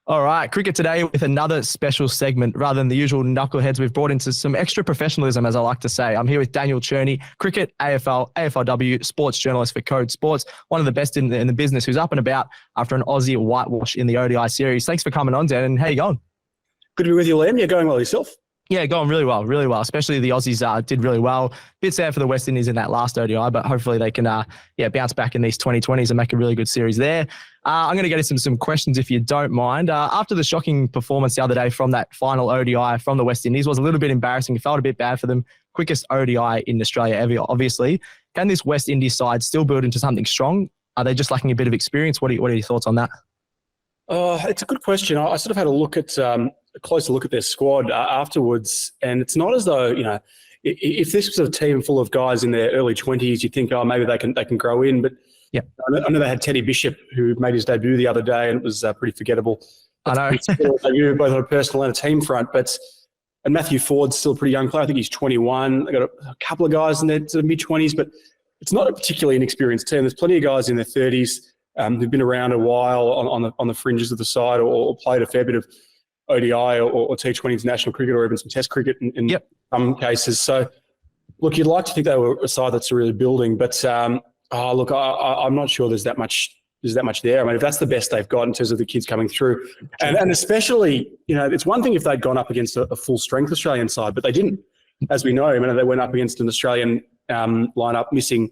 All right, cricket today with another special segment. Rather than the usual knuckleheads, we've brought into some extra professionalism, as I like to say. I'm here with Daniel Cherny, cricket, AFL, AFLW, sports journalist for Code Sports, one of the best in the business, who's up and about after an Aussie whitewash in the ODI series. Thanks for coming on, Dan, and how you going? Good to be with you, Liam. You're going well yourself? Yeah, going really well, really well. Especially the Aussies did really well. Bit sad for the West Indies in that last ODI, but hopefully they can bounce back in these 2020s and make a really good series there. I'm going to get into some questions if you don't mind. After the shocking performance the other day from that final ODI from the West Indies was a little bit embarrassing. It felt a bit bad for them. Quickest ODI in Australia ever, obviously. Can this West Indies side still build into something strong? Are they just lacking a bit of experience? What are your thoughts on that? It's a good question. I sort of had a closer look at their squad afterwards, and it's not as though, if this was a team full of guys in their early 20s, you'd think, maybe they can grow in. But yeah, I know they had Teddy Bishop, who made his debut the other day, and it was pretty forgettable. I know. Debut, both on a personal and a team front. And Matthew Ford's still a pretty young player. I think he's 21. They got a couple of guys in their mid-20s, but it's not a particularly inexperienced team. There's plenty of guys in their 30s who've been around a while on the fringes of the side, or played a fair bit of ODI or T20 international cricket, or even some Test cricket in some cases. So, look, you'd like to think they were a side that's really building, but I'm not sure there's that much there. I mean, if that's the best they've got in terms of the kids coming through, and especially, it's one thing if they'd gone up against a full strength Australian side, but they didn't, as we know. I mean, they went up against an Australian lineup missing,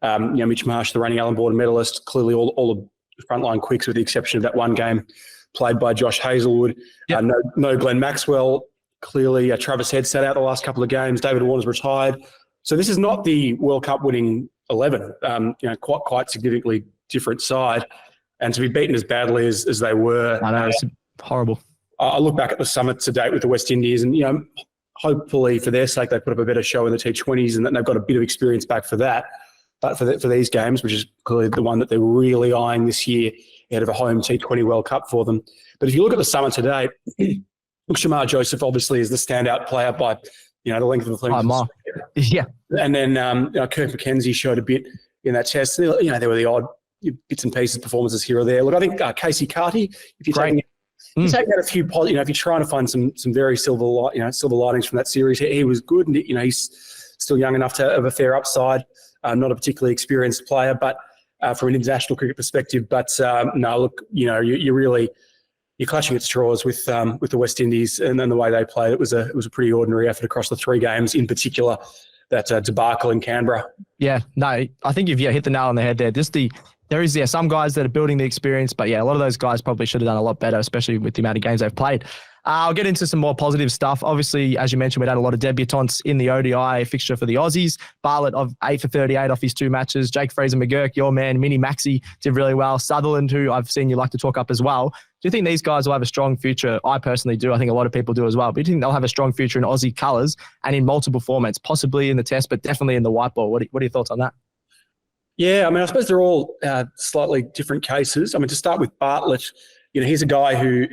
Mitch Marsh, the reigning Allen Border medalist, clearly all the frontline quicks with the exception of that one game played by Josh Hazlewood. Yep. No Glenn Maxwell. Clearly, Travis Head sat out the last couple of games. David Warner's retired. So this is not the World Cup winning 11. Quite significantly different side. And to be beaten as badly as they were. I know, it's horrible. I look back at the summit to date with the West Indies, and, hopefully for their sake, they put up a better show in the T20s, and that they've got a bit of experience back for that. But for these games, which is clearly the one that they're really eyeing this year, ahead of a home T20 World Cup for them. But if you look at the summit today, look, Shamar Joseph obviously is the standout player by, the length of the flag. Yeah. And then Kirk McKenzie showed a bit in that test. There were the odd bits and pieces performances here or there. Look, I think Casey Carty, if you're taking out a few, if you're trying to find some very silver linings from that series, he was good, and he's still young enough to have a fair upside. Not a particularly experienced player, but from an international cricket perspective. But no, look, you're clutching at straws with the West Indies, and then the way they played. It was a pretty ordinary effort across the three games, in particular that debacle in Canberra. Yeah, no, I think you've hit the nail on the head there. There is some guys that are building the experience, but a lot of those guys probably should have done a lot better, especially with the amount of games they've played. I'll get into some more positive stuff. Obviously, as you mentioned, we'd had a lot of debutants in the ODI fixture for the Aussies. Bartlett of 8 for 38 off his 2 matches. Jake Fraser-McGurk, your man, Mini Maxi, did really well. Sutherland, who I've seen you like to talk up as well. Do you think these guys will have a strong future? I personally do. I think a lot of people do as well. But do you think they'll have a strong future in Aussie colours and in multiple formats, possibly in the Test, but definitely in the white ball? What are your thoughts on that? Yeah, I mean, I suppose they're all slightly different cases. I mean, to start with Bartlett, he's a guy who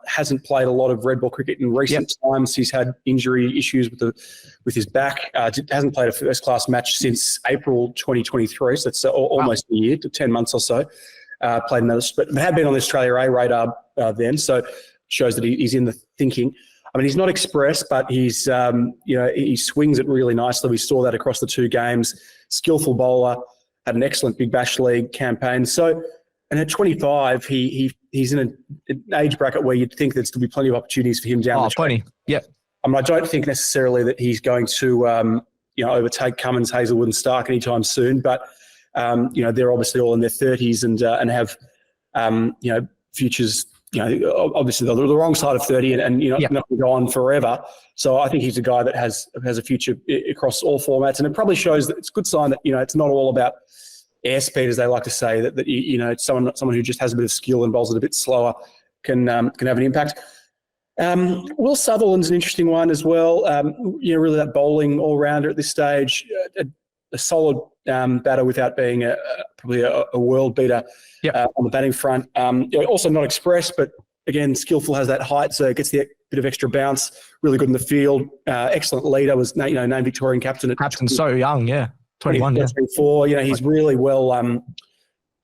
hasn't played a lot of red ball cricket in recent times. He's had injury issues with his back. Hasn't played a first-class match since April 2023, so that's almost a year, 10 months or so. Played another, but had been on the Australia A radar then, so shows that he's in the thinking. I mean, he's not express, but he's he swings it really nicely. We saw that across the 2 games. Skillful bowler, had an excellent Big Bash League campaign. So, and at 25, he's in an age bracket where you'd think there'd still be plenty of opportunities for him down the track. Plenty. Yep. I mean, I don't think necessarily that he's going to overtake Cummins, Hazlewood, and Stark anytime soon. But they're obviously all in their 30s and have futures. Obviously the wrong side of 30 and not going to go on forever. So I think he's a guy that has a future across all formats, and it probably shows that it's a good sign that it's not all about airspeed, as they like to say. That someone who just has a bit of skill and bowls it a bit slower can have an impact. Will Sutherland's an interesting one as well. Really that bowling all rounder at this stage, a solid batter without being probably a world beater on the batting front. Also not express, but again, skillful, has that height, so it gets the bit of extra bounce. Really good in the field. Excellent leader. Was named Victorian captain. Captain so young, 21, 24. He's really well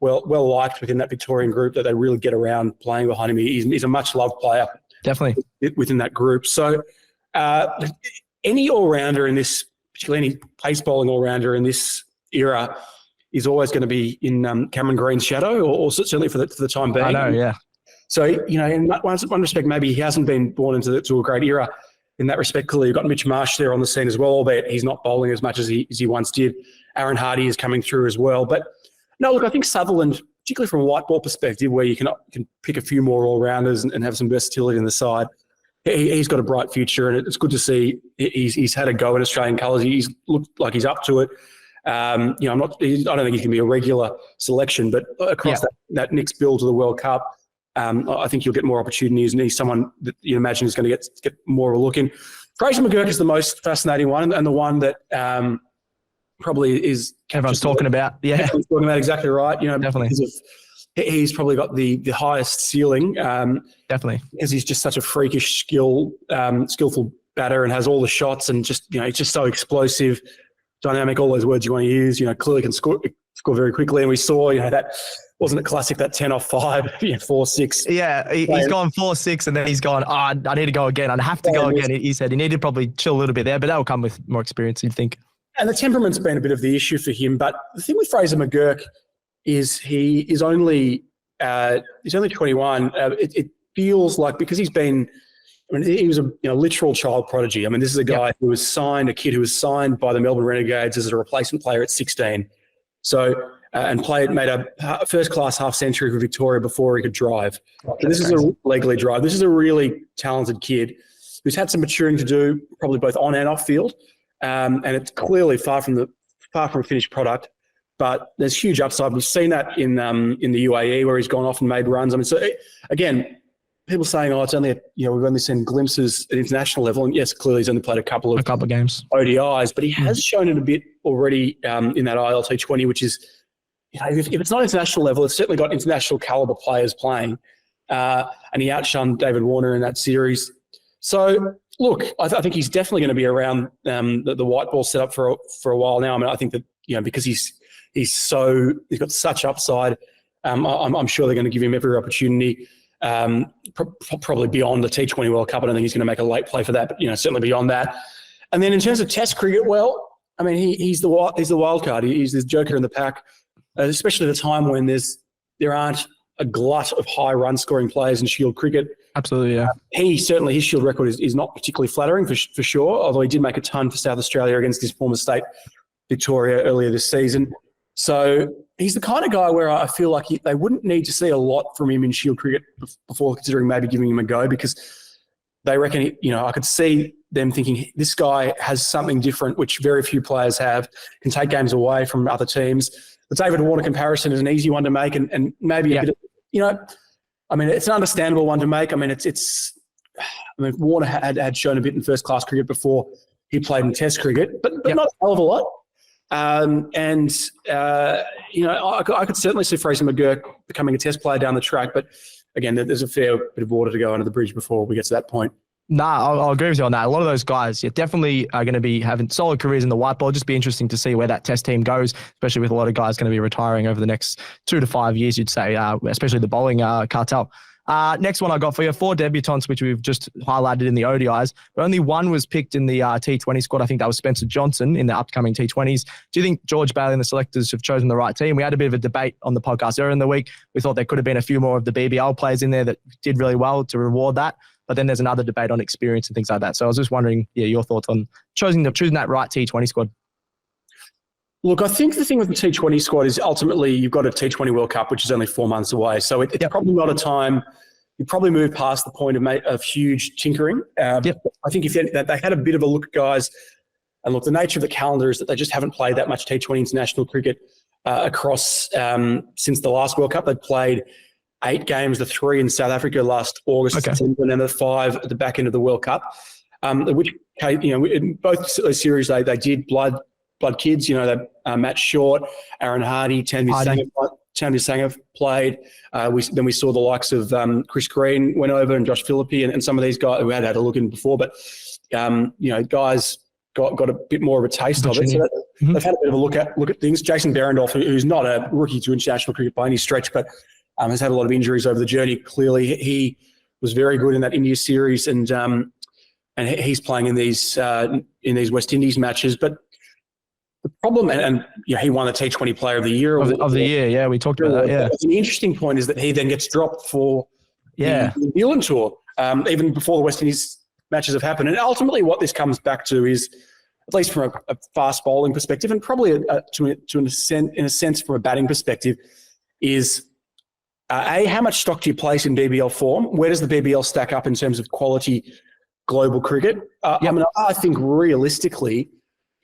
well liked within that Victorian group, that they really get around playing behind him. He's a much loved player, Definitely within that group. So any all-rounder in this, particularly any pace bowling all-rounder in this era, is always going to be in Cameron Green's shadow, or certainly for the time being. I know, yeah. So, in one respect, maybe he hasn't been born into a great era in that respect. Clearly, you've got Mitch Marsh there on the scene as well, albeit he's not bowling as much as he once did. Aaron Hardy is coming through as well. But no, look, I think Sutherland, particularly from a white ball perspective, where you can pick a few more all-rounders and have some versatility in the side, he's got a bright future, and it's good to see he's had a go in Australian colours. He's looked like he's up to it. I don't think he's going to be a regular selection, but across that next build to the World Cup, I think he'll get more opportunities, and he's someone that you imagine is going to get more of a look in. Fraser-McGurk is the most fascinating one, and the one that probably is everyone's talking about. Yeah, everyone's talking about, exactly right. Definitely. Because he's probably got the highest ceiling. Definitely, because he's just such a freakish skillful batter, and has all the shots, and just he's just so explosive, dynamic, all those words you want to use. Clearly can score very quickly, and we saw that. Wasn't it classic, that 10 off 5, 4-6? Yeah, he's gone 4-6, and then he's gone, I need to go again. I have to go again. He said he needed to probably chill a little bit there, but that will come with more experience, you'd think. And the temperament's been a bit of the issue for him. But the thing with Fraser-McGurk is he is only 21. It feels like, because he was a literal child prodigy. This is a guy who was signed, a kid who was signed by the Melbourne Renegades as a replacement player at 16. So, and made a first-class half-century for Victoria before he could drive. So this is legally drive. This is a really talented kid who's had some maturing to do, probably both on and off field, and it's clearly far from a finished product. But there's huge upside. We've seen that in the UAE, where he's gone off and made runs. So again, people saying, it's only we've only seen glimpses at international level, and yes, clearly he's only played a couple of games, ODIs, but he has shown it a bit already in that IL T20, which is. If it's not international level, it's certainly got international caliber players playing, and he outshone David Warner in that series. So, look, I think he's definitely going to be around the white ball setup for a while now. I think that because he's got such upside, I'm sure they're going to give him every opportunity. Probably beyond the T20 World Cup, I don't think he's going to make a late play for that, but certainly beyond that. And then in terms of Test cricket, he's the wild card. He's the joker in the pack. Especially at a time when there aren't a glut of high run-scoring players in Shield cricket. Absolutely, yeah. His Shield record is not particularly flattering for sure, although he did make a ton for South Australia against his former state, Victoria, earlier this season. So he's the kind of guy where I feel like they wouldn't need to see a lot from him in Shield cricket before considering maybe giving him a go, because they reckon, I could see them thinking this guy has something different, which very few players have, can take games away from other teams. The David Warner comparison is an easy one to make, and maybe a bit of, it's an understandable one to make. Warner had shown a bit in first-class cricket before he played in Test cricket, but not a hell of a lot. I could certainly see Fraser-McGurk becoming a Test player down the track, but again, there's a fair bit of water to go under the bridge before we get to that point. I'll agree with you on that. A lot of those guys, definitely are going to be having solid careers in the white ball. Just be interesting to see where that Test team goes, especially with a lot of guys going to be retiring over the next 2 to 5 years, you'd say, especially the bowling cartel. Next one I got for you, 4 debutants, which we've just highlighted in the ODIs, but only one was picked in the T20 squad. I think that was Spencer Johnson in the upcoming T20s. Do you think George Bailey and the selectors have chosen the right team? We had a bit of a debate on the podcast earlier in the week. We thought there could have been a few more of the BBL players in there that did really well to reward that. But then there's another debate on experience and things like that. So I was just wondering, your thoughts on choosing that right T20 squad. Look, I think the thing with the T20 squad is ultimately you've got a T20 World Cup, which is only 4 months away. So it's probably not a time, you probably move past the point of huge tinkering. I think if they had a bit of a look, guys, and look, the nature of the calendar is that they just haven't played that much T20 international cricket across since the last World Cup. They played 8 games, the 3 in South Africa last August, September, and then the 5 at the back end of the World Cup. Which, in both series they did blood kids. Matt Short, Aaron Hardy, Tanvi Sangha played. We saw the likes of Chris Green went over, and Josh Philippi, and some of these guys who had a look in before. But guys got a bit more of a taste of it. So they've had a bit of a look at things. Jason Behrendorff, who's not a rookie to international cricket by any stretch, but has had a lot of injuries over the journey. Clearly, he was very good in that India series, and he's playing in these West Indies matches. But the problem, and he won the T20 Player of the Year of the year. Yeah, we talked about that. Yeah, the interesting point is that he then gets dropped for the New Zealand tour, even before the West Indies matches have happened. And ultimately, what this comes back to is, at least from a fast bowling perspective, and probably in a sense from a batting perspective, is how much stock do you place in BBL form? Where does the BBL stack up in terms of quality global cricket? I mean, I think realistically,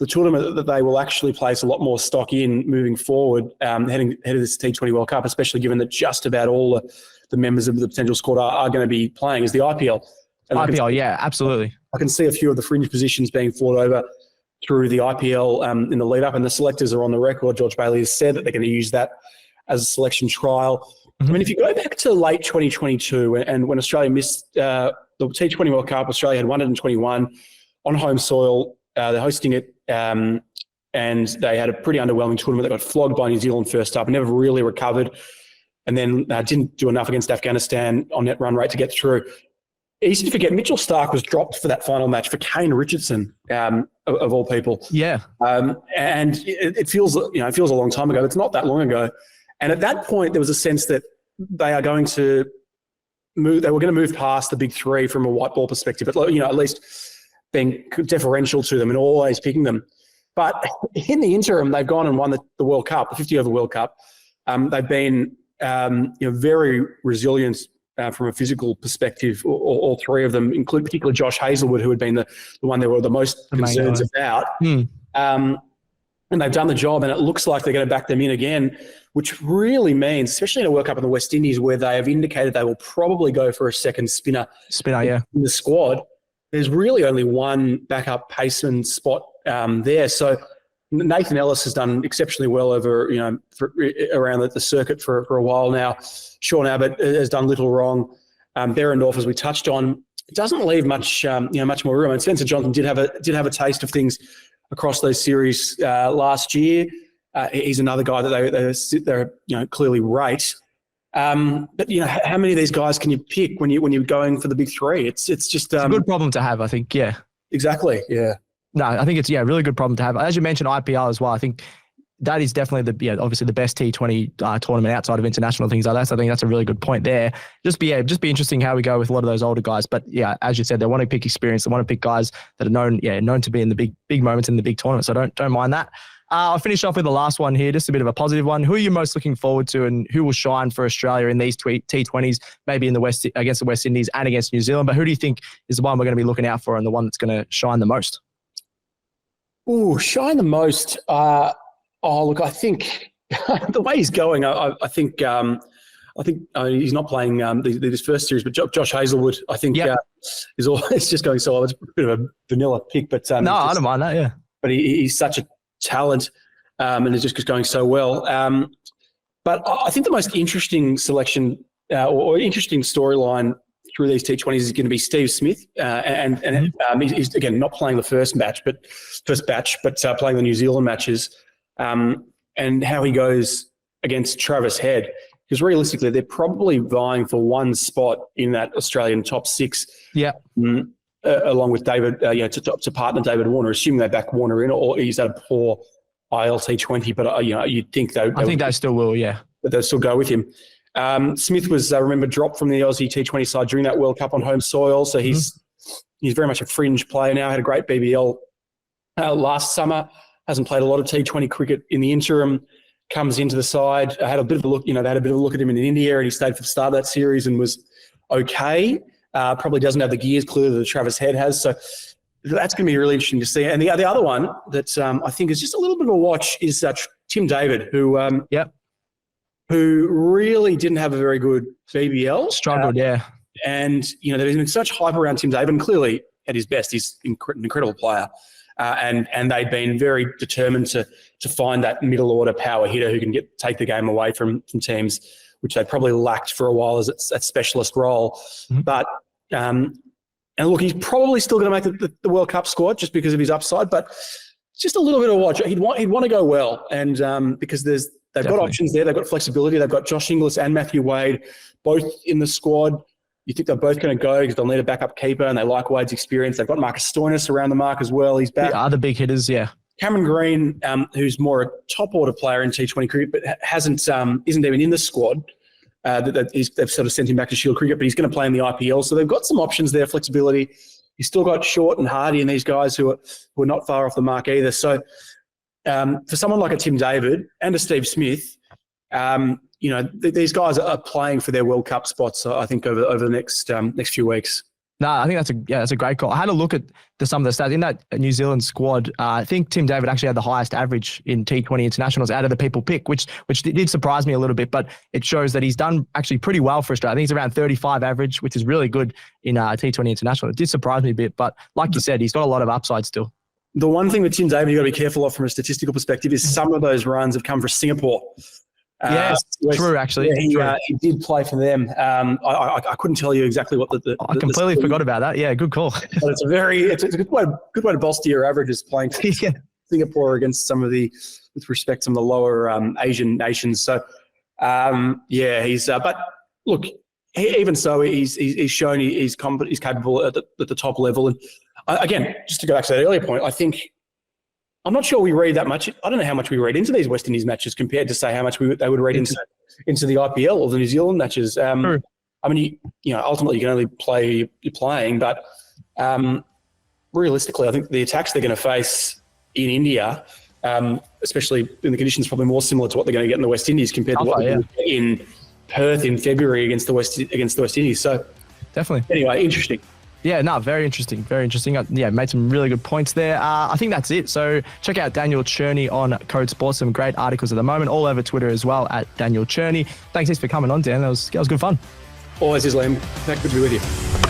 the tournament that they will actually place a lot more stock in moving forward, heading ahead of this T20 World Cup, especially given that just about all the members of the potential squad are going to be playing, is the IPL. And IPL, absolutely. I can see a few of the fringe positions being fought over through the IPL in the lead up, and the selectors are on the record. George Bailey has said that they're going to use that as a selection trial. I mean, if you go back to late 2022 and when Australia missed the T20 World Cup, Australia had 121 on home soil. They're hosting it, and they had a pretty underwhelming tournament. They got flogged by New Zealand first up, never really recovered, and then didn't do enough against Afghanistan on net run rate to get through. Easy to forget, Mitchell Starc was dropped for that final match for Kane Richardson, of all people. Yeah. And it feels, it feels a long time ago. It's not that long ago. And at that point, there was a sense that they were going to move past the big three from a white ball perspective, but at least being deferential to them and always picking them. But in the interim, they've gone and won the World Cup, the 50 over World Cup. They've been very resilient from a physical perspective, all three of them, include particularly Josh Hazlewood, who had been the one they were the most concerns about. And they've done the job, and it looks like they're going to back them in again, which really means, especially in a World Cup in the West Indies, where they have indicated they will probably go for a second spinner in the squad. There's really only one backup paceman spot there. So Nathan Ellis has done exceptionally well over, around the circuit for a while now. Sean Abbott has done little wrong. Behrendorff, as we touched on, doesn't leave much more room. And Spencer Johnson did have a taste of things across those series last year. He's another guy that they clearly rate. But how many of these guys can you pick when you're going for the big three? It's just it's a good problem to have, I think. Yeah, exactly. Yeah. No, I think it's a really good problem to have. As you mentioned, IPL as well. I think that is definitely obviously the best T20 tournament outside of international things like that. So I think that's a really good point there. Just be interesting how we go with a lot of those older guys. But yeah, as you said, they want to pick experience. They want to pick guys that are known to be in the big moments in the big tournament. So don't mind that. I'll finish off with the last one here, just a bit of a positive one. Who are you most looking forward to, and who will shine for Australia in these T20s, maybe in the West against the West Indies and against New Zealand? But who do you think is the one we're going to be looking out for and the one that's going to shine the most? Ooh, shine the most. Look, I think the way he's going, I think he's not playing this first series, but Josh Hazlewood, I think, is always just going so well. It's a bit of a vanilla pick, but I don't mind that. Yeah, but he's such a talent, and it's just going so well. But I think the most interesting selection or interesting storyline through these T20s is going to be Steve Smith, and he's again not playing the first batch, but playing the New Zealand matches, and how he goes against Travis Head, because realistically they're probably vying for one spot in that Australian top six. Yeah. Along with David, to partner David Warner, assuming they back Warner in, or he's had a poor ILT20, but you'd think they still will, yeah. But they'll still go with him. Smith was, I remember, dropped from the Aussie T20 side during that World Cup on home soil, so he's very much a fringe player now. Had a great BBL last summer. Hasn't played a lot of T20 cricket in the interim. Comes into the side. Had a bit of a look. They had a bit of a look at him in India, and he stayed for the start of that series and was okay. Probably doesn't have the gears clearly that Travis Head has. So that's going to be really interesting to see. And the other one that I think is just a little bit of a watch is Tim David, who really didn't have a very good BBL. Struggled, yeah. And, there's been such hype around Tim David, and clearly at his best, he's an incredible player. And they've been very determined to find that middle order power hitter who can take the game away from teams, which they probably lacked for a while as that specialist role. But And look, he's probably still going to make the World Cup squad just because of his upside, but just a little bit of watch. He'd want to go well, and because they've got options there, they've got flexibility. They've got Josh Inglis and Matthew Wade both in the squad. You think they're both going to go because they'll need a backup keeper, and they like Wade's experience. They've got Marcus Stoinis around the mark as well. He's back. The other big hitters, yeah. Cameron Green, who's more a top order player in T20 cricket, but isn't even in the squad. They've sort of sent him back to Shield cricket, but he's going to play in the IPL. So they've got some options there, flexibility. You've still got Short and Hardy and these guys who are not far off the mark either. So for someone like a Tim David and a Steve Smith, these guys are playing for their World Cup spots, I think, over the next few weeks. No, I think that's a great call. I had a look at some of the stats in that New Zealand squad. I think Tim David actually had the highest average in T20 internationals out of the people pick, which did surprise me a little bit, but it shows that he's done actually pretty well for Australia. I think he's around 35 average, which is really good in T20 international. It did surprise me a bit, but like you said, he's got a lot of upside still. The one thing with Tim David you've got to be careful of from a statistical perspective is some of those runs have come from Singapore. Yes, true, actually. Yeah, he did play for them. I couldn't tell you exactly what I completely forgot about that. Yeah, good call. But it's a good way to bolster your averages playing for Singapore against with respect to some of the lower Asian nations. So, but look, even so, he's shown he's capable at the top level. And again, just to go back to that earlier point, I think, I'm not sure we read that much. I don't know how much we read into these West Indies matches compared to say how much they would read into the IPL or the New Zealand matches. I mean, ultimately you can only play you're playing, but realistically, I think the attacks they're going to face in India, especially in the conditions probably more similar to what they're going to get in the West Indies compared to what they're going to get in Perth in February against the West Indies. So definitely. Anyway, interesting. Yeah, no, very interesting. Very interesting. Yeah, made some really good points there. I think that's it. So check out Daniel Cherny on Code Sports. Some great articles at the moment, all over Twitter as well, at Daniel Cherny. Thanks for coming on, Dan. That was good fun. Always is, Liam. Good to be with you.